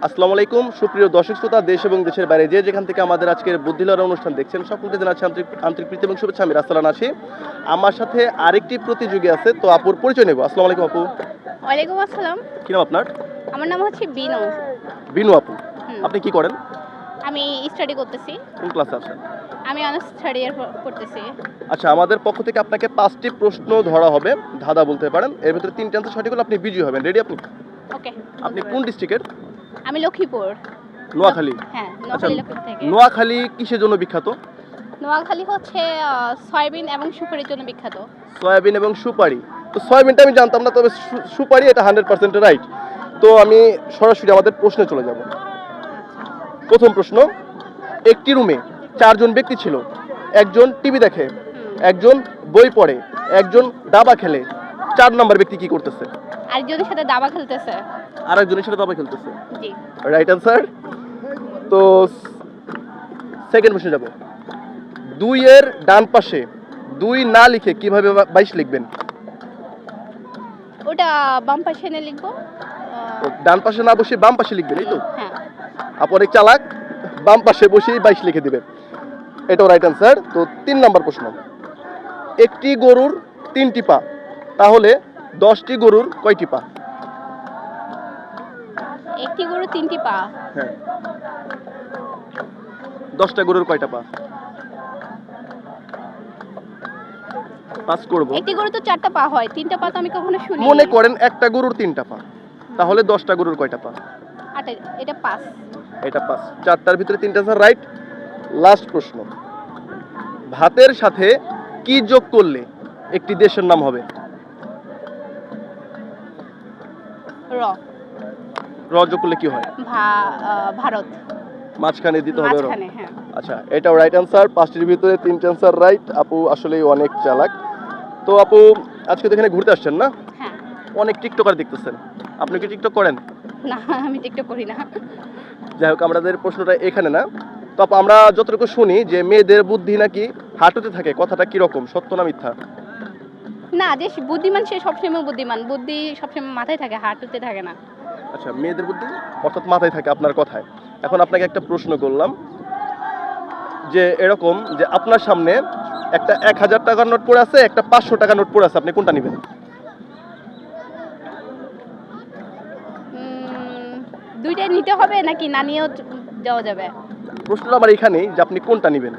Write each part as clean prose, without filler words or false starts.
আসসালামু আলাইকুম সুপ্রিয় দর্শক শ্রোতা দেশ এবং দেশের বাইরে যে যেখান থেকে আমাদের আজকের বুদ্ধি লড়াই অনুষ্ঠান দেখছেন সকলকে জানাচ্ছি আন্তরিক আন্তরিক প্রীতি এবং শুভেচ্ছা। আমি রাসেলান আছি। আমার সাথে আরেকটি প্রতিযোগী আছে, তো আপুর পরিচয় নেব। আসসালামু আলাইকুম আপু। ওয়ালাইকুম আসসালাম। কি নাম আপনার? আমার নাম হচ্ছে বিনু। বিনু আপু, আপনি কি করেন? আমি স্টাডি করতেছি। কোন ক্লাসে আছেন? আমি অনার্স থার্ড ইয়ার পড়তেছি। আচ্ছা, আমাদের পক্ষ থেকে আপনাকে 5টি প্রশ্ন ধরা হবে, ধাঁধা বলতে পারেন। এর ভিতরে 3টি আনসার সঠিক হলে আপনি বিজয়ী হবেন। রেডি আপনি? ওকে। আপনি কোন ডিস্ট্রিক্টের? আমি লক্ষ্মীপুর। নোয়াখালী। হ্যাঁ, আচ্ছা, নোয়াখালী লক্ষ্মীপুর থেকে। নোয়াখালী কিসের জন্য বিখ্যাত? নোয়াখালী হচ্ছে সয়াবিন এবং সুপারির জন্য বিখ্যাত। সয়াবিন এবং সুপারি। তো সয়াবিনটা আমি জানতাম না, তবে সুপারি এটা 100% রাইট। তো আমি সরাসরি আমাদের প্রশ্নে চলে যাব। প্রথম প্রশ্ন, একটি রুমে 4 জন ব্যক্তি ছিল। একজন টিভি দেখে, একজন বই পড়ে, একজন দাবা খেলে। 4 নম্বর ব্যক্তি কি করতেছে? আরেকজনের সাথে দাবা খেলতেছে। আরেকজনের সাথে দাবা খেলতেছে। জি। Right answer. তো সেকেন্ড প্রশ্নে যাব। 2 এর ডান পাশে 2 না লিখে কিভাবে 22 লিখবেন? ওটা বাম পাশে এনে লিখবো। তো ডান পাশে না বসে বাম পাশে লিখবেন, এই তো? হ্যাঁ। আপু অনেক চালাক, বাম পাশে বসেই 22 লিখে দিবে। এটাও রাইট অ্যান্সার। তো 3 নম্বর প্রশ্ন, একটি গরুর 3টি পা, তাহলে 10টি গরুর কয়টি পা? একটি গরু 3টি পা। হ্যাঁ, 10টা গরুর কয়টা পা? পাস করব। একটি গরু তো 4টা পা হয়, 3টা পা তো আমি কখনো শুনি। মনে করেন একটা গরুর 3টা পা, তাহলে 10টা গরুর কয়টা পা? এটা 5। এটা 5। 4টার ভিতরে 3টা স্যার রাইট। লাস্ট প্রশ্ন, ভাতের সাথে কি যোগ করলে একটি দেশের নাম হবে? র। র যোগ করলে কি হয়? ভারত। মাঝখানে দিতে হবে র। মাঝখানে, হ্যাঁ। আচ্ছা, এটাও রাইট অ্যান্সার। 5টির ভিতরে 3টা অ্যান্সার রাইট। আপু আসলেই অনেক চালাক। তো আপু, আজকে তো এখানে ঘুরতে আসছেন না? হ্যাঁ। অনেক টিকটকার দেখতেছেন, আপনি কি টিকটক করেন? না, আমি টিকটক করি না। যাই হোক, আমাদের প্রশ্নটা এখানে না। তো আপু, আমরা যতটুকু শুনি যে মেয়েদের বুদ্ধি নাকি হাঁটুতে থাকে, কথাটা কি রকম, সত্য না মিথ্যা? না, যে বুদ্ধিমান সে সবসময় বুদ্ধিমান, বুদ্ধি সবসময় মাথায় থাকে, হাঁটুতে থাকে না। আচ্ছা, মেয়েদের বুদ্ধি অর্থাৎ মাথায় থাকে আপনার কথায়। এখন আপনাকে একটা প্রশ্ন করলাম, যে এরকম যে আপনার সামনে একটা 1000 টাকার নোট পড়ে আছে, একটা 500 টাকার নোট পড়ে আছে, আপনি কোনটা নেবেন? দুইটাই নিতে হবে নাকি না নিয়েও যাওয়া যাবে? প্রশ্নটা আমার এখানেই যে আপনি কোনটা নেবেন।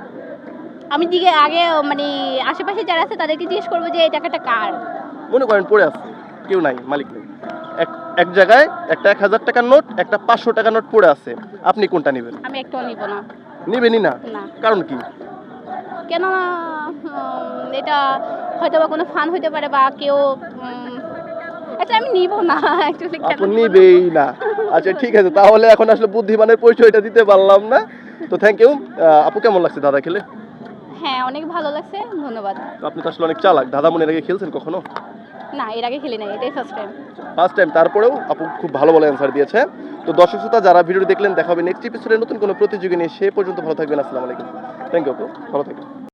আমি দিকে আগে মানে আশেপাশে যারা আছে তাদেরকে জিজ্ঞেস করবো যে এই টাকাটা কার। মনে করেন পড়ে আছে, কেউ নাই, মালিক নেই, এক জায়গায় একটা 1000 টাকার নোট, একটা 500 টাকার নোট পড়ে আছে, আপনি কোনটা নেবেন? আমি একটাও নিব না। নেবেনই না? না। কারণ কি? কেন? এটা হয়তো বা কোনো ফান হইতে পারে বা কেউ আচ্ছা, আমি নিব না অ্যাকচুয়ালি। আপনি নিবেই না? আচ্ছা ঠিক আছে, তাহলে এখন আসলে বুদ্ধিমানের পরিচয়টা দিতে পারলাম না। তো থ্যাংক ইউ। আপু, কেমন লাগছে দাদা খেলে? হ্যাঁ, অনেক ভালো লাগছে, ধন্যবাদ। আপনি তো আসলে অনেক চালাক। দাদা মনে আগে খেলছেন কখনো? না, এর আগে খেলি নাই, এটাই ফার্স্ট টাইম। ফার্স্ট টাইম, তারপরেও আপু খুব ভালো ভালো অ্যান্সার দিয়েছে। তো দর্শক শ্রোতা যারা ভিডিওটি দেখলেন, দেখা হবে নেক্সট এপিসোডে নতুন কোনো প্রতিযোগী নিয়ে। সে পর্যন্ত ভালো থাকবেন। আসসালামু আলাইকুম। থ্যাংক ইউ আপু, ভালো থাকবেন।